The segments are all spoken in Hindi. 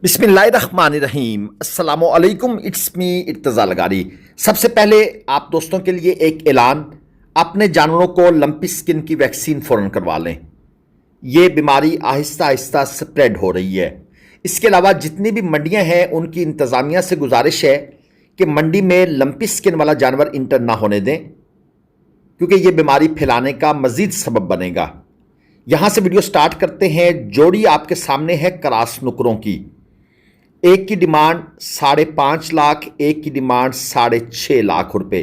बिस्मिल्लाहिर्रहमानिर्रहीम अस्सलामुअलैकुम। It's me Irtaza Lagari. सबसे पहले आप दोस्तों के लिए एक ऐलान, अपने जानवरों को लंपी स्किन की वैक्सीन फ़ौरन करवा लें। ये बीमारी आहिस्ता आहिस्ता स्प्रेड हो रही है। इसके अलावा जितनी भी मंडियां हैं उनकी इंतज़ामिया से गुजारिश है कि मंडी में लंपी स्किन वाला जानवर इंटर ना होने दें, क्योंकि ये बीमारी फैलाने का मज़ीद सबब बनेगा। यहाँ से वीडियो स्टार्ट करते हैं। जोड़ी आपके सामने है क्रास नुकरों की। एक की डिमांड 5.5 लाख, एक की डिमांड 6.5 लाख रुपए।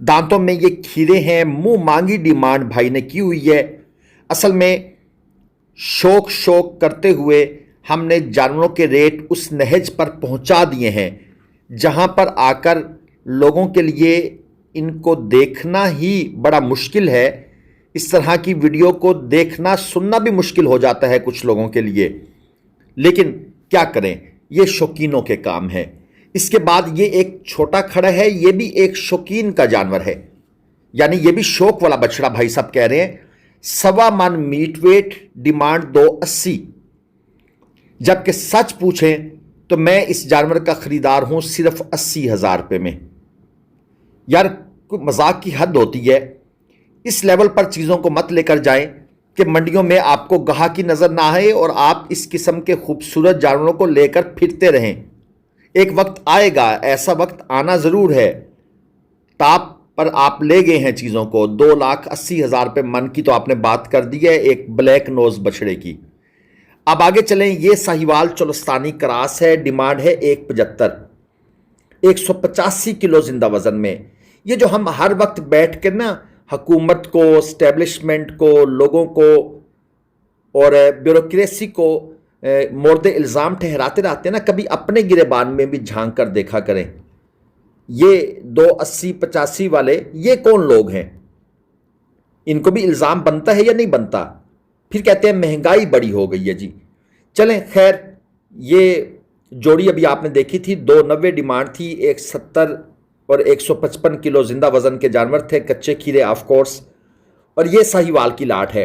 दांतों में ये खीरे हैं। मुंह मांगी डिमांड भाई ने की हुई है। असल में शौक करते हुए हमने जानवरों के रेट उस नहज पर पहुंचा दिए हैं जहां पर आकर लोगों के लिए इनको देखना ही बड़ा मुश्किल है। इस तरह की वीडियो को देखना सुनना भी मुश्किल हो जाता है कुछ लोगों के लिए, लेकिन क्या करें, ये शौकीनों के काम है। इसके बाद ये एक छोटा खड़ा है, ये भी एक शौकीन का जानवर है, यानी ये भी शौक वाला बछड़ा भाई साहब कह रहे हैं। 1.25 मन मीट वेट, डिमांड 280। जबकि सच पूछें तो मैं इस जानवर का खरीदार हूं सिर्फ 80,000 रुपये में। यार कोई मजाक की हद होती है। इस लेवल पर चीज़ों को मत लेकर जाएं कि मंडियों में आपको गाहकी नज़र ना आए और आप इस किस्म के खूबसूरत जानवरों को लेकर फिरते रहें। एक वक्त आएगा, ऐसा वक्त आना ज़रूर है, ताप पर आप ले गए हैं चीज़ों को। 2,80,000 रुपये मन की तो आपने बात कर दी है एक ब्लैक नोज बछड़े की। अब आगे चलें। ये साहिवाल चोलस्तानी क्रास है, डिमांड है 175, 185 किलो जिंदा वजन में। ये जो हम हर वक्त बैठ कर ना हुकूमत को, स्टैब्लिशमेंट को, लोगों को और ब्यूरोक्रेसी को मोर्द इल्ज़ाम ठहराते रहते हैं ना, कभी अपने गिरेबान में भी झांक कर देखा करें। ये 280-85 वाले ये कौन लोग हैं? इनको भी इल्ज़ाम बनता है या नहीं बनता? फिर कहते हैं महंगाई बड़ी हो गई है जी। चलें खैर, ये जोड़ी अभी आपने देखी थी, 290 डिमांड थी। 170 और 155 किलो जिंदा वजन के जानवर थे, कच्चे खीरे ऑफ कोर्स। और ये साहिवाल की लाट है।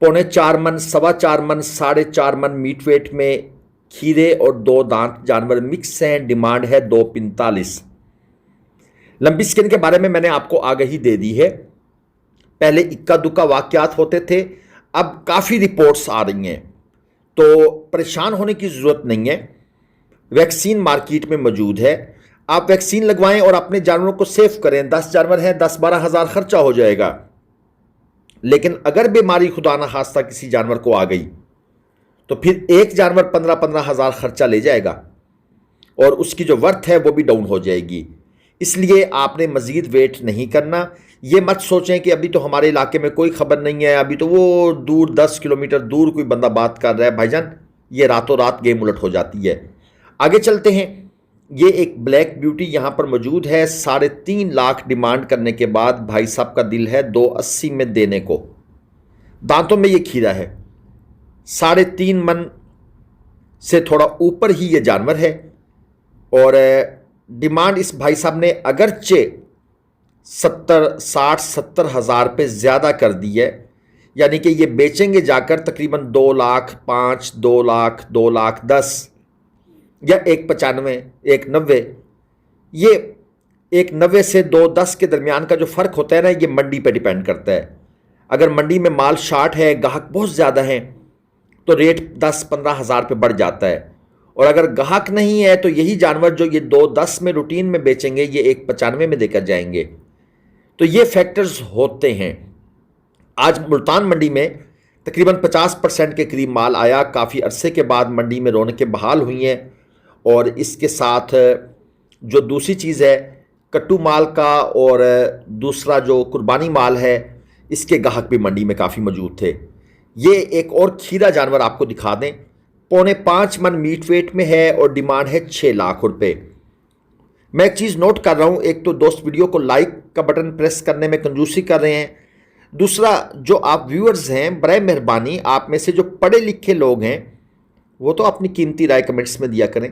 3.25 मन, 4.25 मन, 4.5 मन मीट वेट में खीरे और 2 दांत जानवर मिक्स हैं। डिमांड है 245। लंबी स्किन के बारे में मैंने आपको आगाही दे दी है। पहले इक्का दुक्का वाकयात होते थे, अब काफ़ी रिपोर्ट्स आ रही हैं, तो परेशान होने की ज़रूरत नहीं है। वैक्सीन मार्केट में मौजूद है, आप वैक्सीन लगवाएं और अपने जानवरों को सेफ करें। 10 जानवर हैं, 10-12 हज़ार खर्चा हो जाएगा। लेकिन अगर बीमारी खुदा ना खास्ता किसी जानवर को आ गई तो फिर एक जानवर 15-15 हज़ार खर्चा ले जाएगा और उसकी जो वर्थ है वो भी डाउन हो जाएगी। इसलिए आपने मज़ीद वेट नहीं करना। ये मत सोचें कि अभी तो हमारे इलाके में कोई खबर नहीं है, अभी तो वो दूर 10 किलोमीटर दूर कोई बंदा बात कर रहा है। भाईजान, ये रातों रात गेम उलट हो जाती है। आगे चलते हैं। ये एक ब्लैक ब्यूटी यहाँ पर मौजूद है। 3.5 लाख डिमांड करने के बाद भाई साहब का दिल है 280 में देने को। दांतों में ये खीरा है। 3.5 मन से थोड़ा ऊपर ही ये जानवर है और डिमांड इस भाई साहब ने अगरचे 60-70 हज़ार रुपये ज़्यादा कर दी है। यानी कि ये बेचेंगे जाकर तकरीबन 2,05,000, 2 लाख, 2,10,000 या 195, 190। ये 190 से 210 के दरमियान का जो फ़र्क होता है ना, ये मंडी पे डिपेंड करता है। अगर मंडी में माल शार्ट है, ग्राहक बहुत ज़्यादा हैं, तो रेट 10-15 हज़ार पे बढ़ जाता है। और अगर ग्राहक नहीं है तो यही जानवर जो ये 210 में रूटीन में बेचेंगे, ये 195 में देकर जाएंगे। तो ये फैक्टर्स होते हैं। आज मुल्तान मंडी में तकरीबन 50% के करीब माल आया। काफ़ी अरसे के बाद मंडी में रौनकें बहाल हुई हैं। और इसके साथ जो दूसरी चीज़ है कट्टू माल का और दूसरा जो कुर्बानी माल है, इसके ग्राहक भी मंडी में काफ़ी मौजूद थे। ये एक और खीरा जानवर आपको दिखा दें। 4.25 मन मीट वेट में है और डिमांड है 6 लाख रुपये। मैं एक चीज़ नोट कर रहा हूँ, एक तो दोस्त वीडियो को लाइक का बटन प्रेस करने में कंजूसी कर रहे हैं। दूसरा, जो आप व्यूअर्स हैं, बराए मेहरबानी आप में से जो पढ़े लिखे लोग हैं वो तो अपनी कीमती राय कमेंट्स में दिया करें।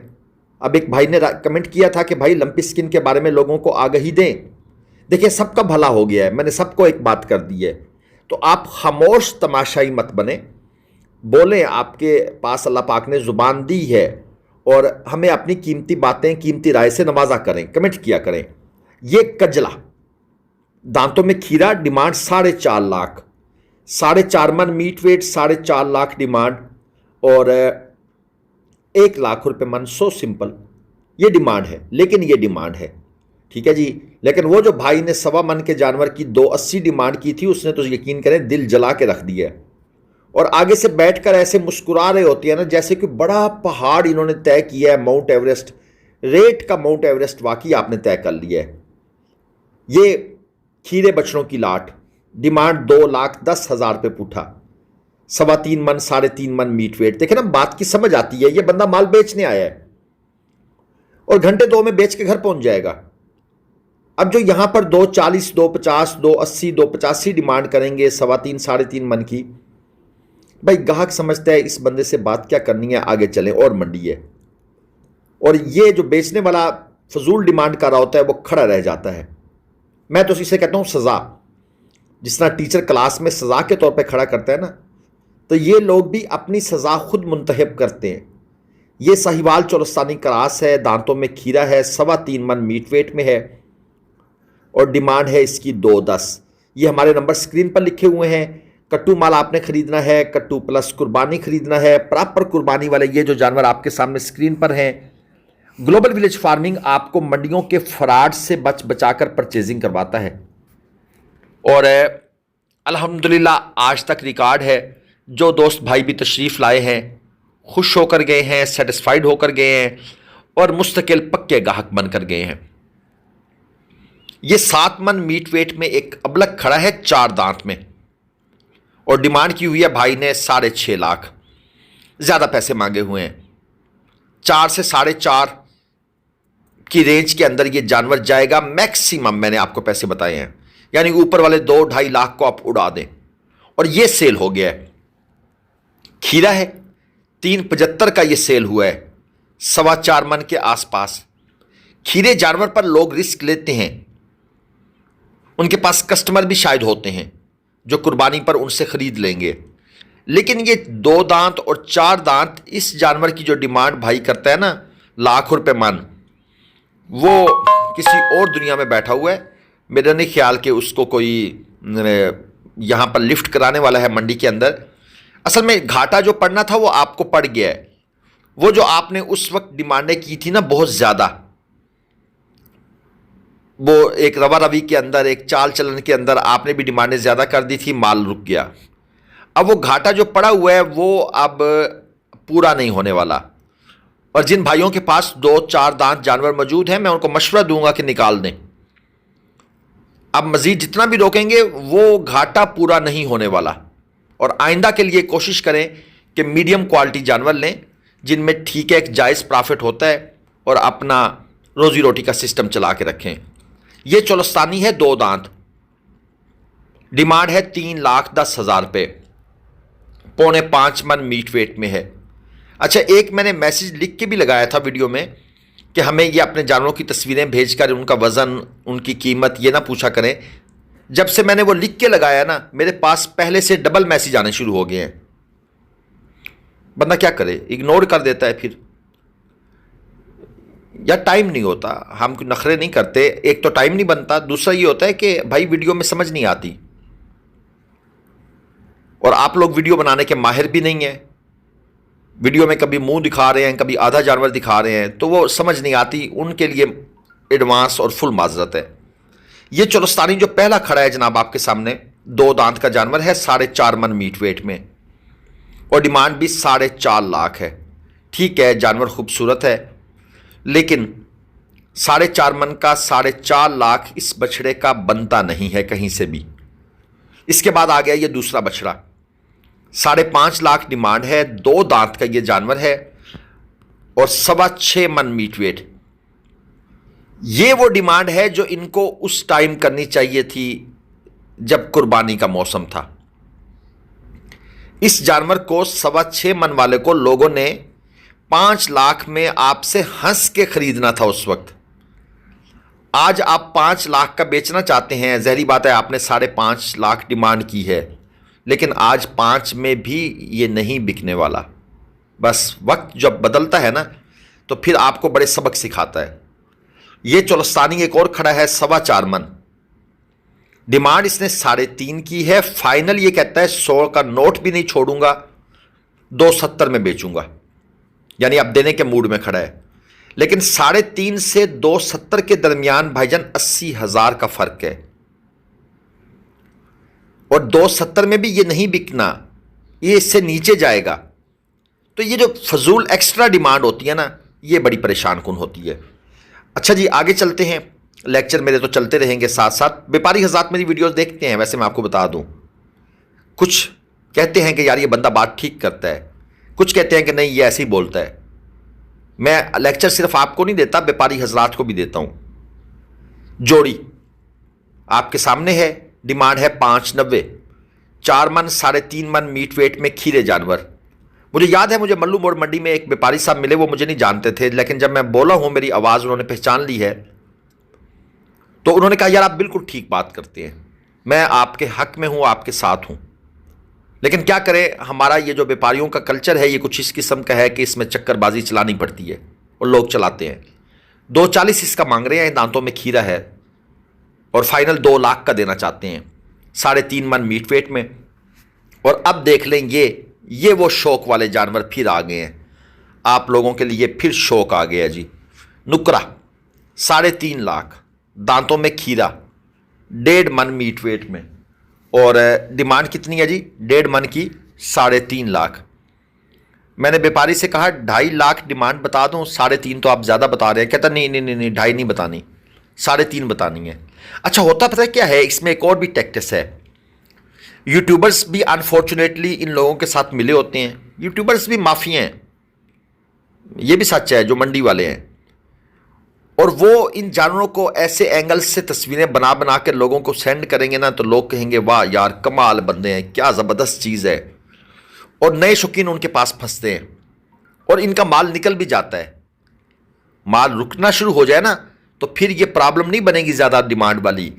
अब एक भाई ने कमेंट किया था कि भाई लंपी स्किन के बारे में लोगों को आगाही दें। देखिए, सबका भला हो गया है, मैंने सबको एक बात कर दी है, तो आप खामोश तमाशाई मत बने। बोलें, आपके पास अल्लाह पाक ने ज़ुबान दी है और हमें अपनी कीमती बातें, कीमती राय से नवाजा करें, कमेंट किया करें। ये कजला, दांतों में खीरा, डिमांड 4.5 लाख, 4.5 मन मीट वेट, 4.5 लाख डिमांड और 1 लाख रुपए मन। सो सिंपल ये डिमांड है, लेकिन ये डिमांड है, ठीक है जी। लेकिन वो जो भाई ने 1.25 मन के जानवर की 280 डिमांड की थी, उसने तो यकीन करें दिल जला के रख दिया है और आगे से बैठकर ऐसे मुस्कुरा रहे होती है ना, जैसे कि बड़ा पहाड़ इन्होंने तय किया है, माउंट एवरेस्ट, रेट का माउंट एवरेस्ट वाकई आपने तय कर लिया है। ये खीरे बछड़ों की लाट, डिमांड 2,10,000 रुपये पूठा, 3.25 मन, 3.5 मन मीट वेट। देखे ना, बात की समझ आती है। ये बंदा माल बेचने आया है और घंटे 2 में बेच के घर पहुंच जाएगा। अब जो यहां पर 2.40, 2.50, 2.80, 2.85 डिमांड करेंगे 3.25, 3.5 मन की, भाई ग्राहक समझता है इस बंदे से बात क्या करनी है, आगे चलें, और मंडी है। और ये जो बेचने वाला फजूल डिमांड कर रहा होता है वो खड़ा रह जाता है। मैं तो इसे कहता हूं सजा। जिस तरह टीचर क्लास में सजा के तौर पे खड़ा करता है ना, तो ये लोग भी अपनी सजा खुद मुंतहब करते हैं। ये साहिवाल चोलस्तानी क्रास है, दांतों में खीरा है, 3.25 मन मीट वेट में है और डिमांड है इसकी 2.10। ये हमारे नंबर स्क्रीन पर लिखे हुए हैं। कट्टू माल आपने खरीदना है, कट्टू प्लस कुर्बानी खरीदना है, प्रॉपर कुर्बानी वाले ये जो जानवर आपके सामने स्क्रीन पर हैं। ग्लोबल विलेज फार्मिंग आपको मंडियों के फ्रॉड से बचाकर परचेजिंग करवाता है और अल्हम्दुलिल्लाह आज तक रिकॉर्ड है। जो दोस्त भाई भी तशरीफ़ लाए हैं, खुश होकर गए हैं, सेटिस्फाइड होकर गए हैं और मुस्तकिल पक्के गाहक बनकर गए हैं। ये 7 मन मीट वेट में एक अबलक खड़ा है 4 दांत में और डिमांड की हुई है भाई ने 6.5 लाख। ज़्यादा पैसे मांगे हुए हैं, 4 से 4.5 की रेंज के अंदर ये जानवर जाएगा मैक्सिमम। मैंने आपको पैसे बताए हैं, यानी ऊपर वाले 2-2.5 लाख को आप उड़ा दें और ये सेल हो गया है। खीरा है 3.75 का, ये सेल हुआ है 4.25 मन के आसपास। खीरे जानवर पर लोग रिस्क लेते हैं, उनके पास कस्टमर भी शायद होते हैं जो कुर्बानी पर उनसे खरीद लेंगे। लेकिन ये 2 दांत और 4 दांत इस जानवर की जो डिमांड भाई करता है ना, लाख रुपए मन, वो किसी और दुनिया में बैठा हुआ है। मेरा नहीं ख्याल कि उसको कोई यहाँ पर लिफ्ट कराने वाला है मंडी के अंदर। असल में घाटा जो पड़ना था वो आपको पड़ गया है। वो जो आपने उस वक्त डिमांडें की थी ना बहुत ज़्यादा, वो एक रवा रवी के अंदर, एक चाल चलन के अंदर आपने भी डिमांडें ज़्यादा कर दी थी, माल रुक गया। अब वो घाटा जो पड़ा हुआ है वो अब पूरा नहीं होने वाला। और जिन भाइयों के पास 2-4 दांत जानवर मौजूद हैं, मैं उनको मशवरा दूंगा कि निकाल दें। अब मज़ीद जितना भी रोकेंगे वो घाटा पूरा नहीं होने वाला। और आइंदा के लिए कोशिश करें कि मीडियम क्वालिटी जानवर लें, जिनमें ठीक है एक जायज़ प्रॉफिट होता है और अपना रोज़ी रोटी का सिस्टम चला के रखें। ये चोलस्तानी है 2 दांत, डिमांड है 3,10,000 रुपये, 4.25 मन मीट वेट में है। अच्छा, एक मैंने मैसेज लिख के भी लगाया था वीडियो में कि हमें ये अपने जानवरों की तस्वीरें भेजकर उनका वज़न, उनकी कीमत ये ना पूछा करें। जब से मैंने वो लिख के लगाया ना, मेरे पास पहले से डबल मैसेज आने शुरू हो गए हैं। बंदा क्या करे, इग्नोर कर देता है फिर, या टाइम नहीं होता। हम नखरे नहीं करते, एक तो टाइम नहीं बनता, दूसरा ये होता है कि भाई वीडियो में समझ नहीं आती और आप लोग वीडियो बनाने के माहिर भी नहीं है। वीडियो में कभी मुंह दिखा रहे हैं, कभी आधा जानवर दिखा रहे हैं, तो वो समझ नहीं आती। उनके लिए एडवांस और फुल माजरत है। ये चोलस्तानी जो पहला खड़ा है जनाब आपके सामने, 2 दांत का जानवर है, 4.5 मन मीट वेट में और डिमांड भी 4.5 लाख है। ठीक है, जानवर खूबसूरत है, लेकिन 4.5 मन का 4.5 लाख इस बछड़े का बनता नहीं है कहीं से भी। इसके बाद आ गया ये दूसरा बछड़ा, 5.5 लाख डिमांड है, 2 दांत का ये जानवर है और 6.25 मन मीट वेट। ये वो डिमांड है जो इनको उस टाइम करनी चाहिए थी जब कुर्बानी का मौसम था। इस जानवर को 6.25 मन वाले को लोगों ने 5 लाख में आपसे हंस के खरीदना था उस वक्त। आज आप 5 लाख का बेचना चाहते हैं, जहरी बात है, आपने 5.5 लाख डिमांड की है, लेकिन आज 5 में भी ये नहीं बिकने वाला। बस वक्त जब बदलता है ना तो फिर आपको बड़े सबक सिखाता है। ये चोलस्तानी एक और खड़ा है 4.25 मन, डिमांड इसने 3.5 की है। फाइनल ये कहता है 100 का नोट भी नहीं छोड़ूंगा, 270 में बेचूंगा, यानी अब देने के मूड में खड़ा है। लेकिन 3.5 से 270 के दरमियान भाईजान 80,000 का फर्क है, और 270 में भी ये नहीं बिकना, ये इससे नीचे जाएगा। तो ये जो फजूल एक्स्ट्रा डिमांड होती है ना, ये बड़ी परेशान कुन होती है। अच्छा जी, आगे चलते हैं। लेक्चर मेरे तो चलते रहेंगे साथ साथ। व्यापारी हज़रात मेरी वीडियोस देखते हैं, वैसे मैं आपको बता दूं, कुछ कहते हैं कि यार ये बंदा बात ठीक करता है, कुछ कहते हैं कि नहीं ये ऐसे ही बोलता है। मैं लेक्चर सिर्फ आपको नहीं देता, व्यापारी हज़रात को भी देता हूं। जोड़ी आपके सामने है, डिमांड है 590, 4 मन 3.5 मन मीट वेट में खीरे जानवर। मुझे याद है, मुझे मल्लू मोड़ मंडी में एक व्यापारी साहब मिले, वो मुझे नहीं जानते थे, लेकिन जब मैं बोला हूं मेरी आवाज़ उन्होंने पहचान ली है, तो उन्होंने कहा यार आप बिल्कुल ठीक बात करते हैं, मैं आपके हक में हूं, आपके साथ हूं। लेकिन क्या करें, हमारा ये जो व्यापारियों का कल्चर है ये कुछ इस किस्म का है कि इसमें चक्करबाजी चलानी पड़ती है, और लोग चलाते हैं। 240 इसका मांग रहे हैं, दांतों में खीरा है, और फाइनल 2 लाख का देना चाहते हैं 3.5 मन मीट वेट में। और अब देख लें, ये वो शौक वाले जानवर फिर आ गए हैं, आप लोगों के लिए फिर शौक आ गया जी। नुकरा 3.5 लाख, दांतों में खीरा, 1.5 मन मीट वेट में, और डिमांड कितनी है जी? 1.5 मन की 3.5 लाख। मैंने व्यापारी से कहा 2.5 लाख डिमांड बता दूं, 3.5 तो आप ज़्यादा बता रहे हैं। कहता नहीं 2.5 नहीं बतानी, 3.5 बतानी है। अच्छा, होता पता है क्या है, इसमें एक और भी टैक्टिस है। यूट्यूबर्स भी अनफॉर्चुनेटली इन लोगों के साथ मिले होते हैं। यूट्यूबर्स भी माफिया हैं, ये भी सच है, जो मंडी वाले हैं, और वो इन जानवरों को ऐसे एंगल से तस्वीरें बना बना के लोगों को सेंड करेंगे ना, तो लोग कहेंगे वाह यार कमाल बंदे हैं, क्या ज़बरदस्त चीज़ है। और नए शौकीन उनके पास फंसते हैं, और इनका माल निकल भी जाता है। माल रुकना शुरू हो जाए ना, तो फिर ये प्रॉब्लम नहीं बनेगी ज़्यादा डिमांड वाली,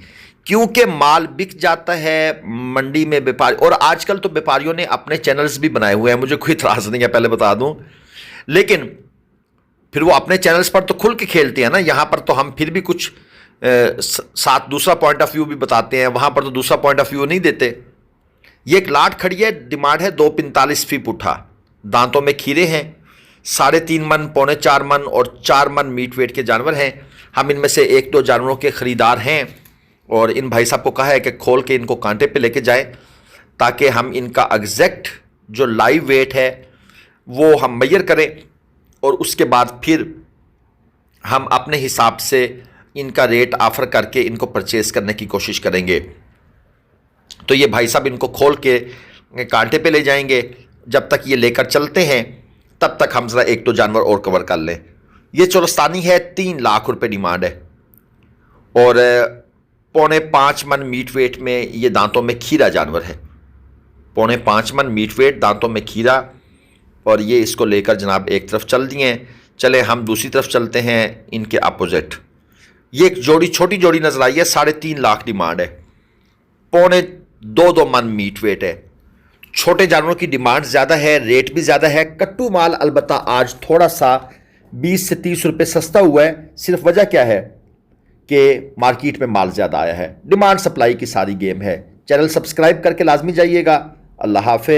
क्योंकि माल बिक जाता है मंडी में। व्यापारी, और आजकल तो व्यापारियों ने अपने चैनल्स भी बनाए हुए हैं, मुझे कोई इतराज़ नहीं है पहले बता दूं, लेकिन फिर वो अपने चैनल्स पर तो खुल के खेलते हैं ना। यहाँ पर तो हम फिर भी कुछ साथ दूसरा पॉइंट ऑफ व्यू भी बताते हैं, वहाँ पर तो दूसरा पॉइंट ऑफ व्यू नहीं देते। ये एक लाट खड़ी है, डिमांड है 2.45 फी पुट्ठा, दांतों में खीरे हैं, 3.5 मन, 3.25 मन और 4 मन मीट वेट के जानवर हैं। हम इनमें से 1-2 जानवरों के ख़रीदार हैं, और इन भाई साहब को कहा है कि खोल के इनको कांटे पे लेके जाएं, ताकि हम इनका एग्जैक्ट जो लाइव वेट है वो हम मेजर करें, और उसके बाद फिर हम अपने हिसाब से इनका रेट ऑफर करके इनको परचेज करने की कोशिश करेंगे। तो ये भाई साहब इनको खोल के कांटे पे ले जाएंगे। जब तक ये लेकर चलते हैं तब तक हम ज़रा 1-2 जानवर और कवर कर लें। ये चोलस्तानी है, 3 लाख रुपए डिमांड है, और 4.25 मन मीट वेट में ये दांतों में खीरा जानवर है। 4.25 मन मीट वेट, दांतों में खीरा, और ये इसको लेकर जनाब एक तरफ चल दिए हैं। चले हम दूसरी तरफ चलते हैं, इनके अपोजिट। ये एक जोड़ी, छोटी जोड़ी नजर आई है, 3.5 लाख डिमांड है, 2.25 मन मीट वेट है। छोटे जानवरों की डिमांड ज़्यादा है, रेट भी ज़्यादा है। कट्टू माल अलबत्ता आज थोड़ा सा 20 से 30 रुपये सस्ता हुआ है। सिर्फ वजह क्या है कि मार्केट में माल ज़्यादा आया है। डिमांड सप्लाई की सारी गेम है। चैनल सब्सक्राइब करके लाजमी जाइएगा। अल्लाह हाफ़िज़।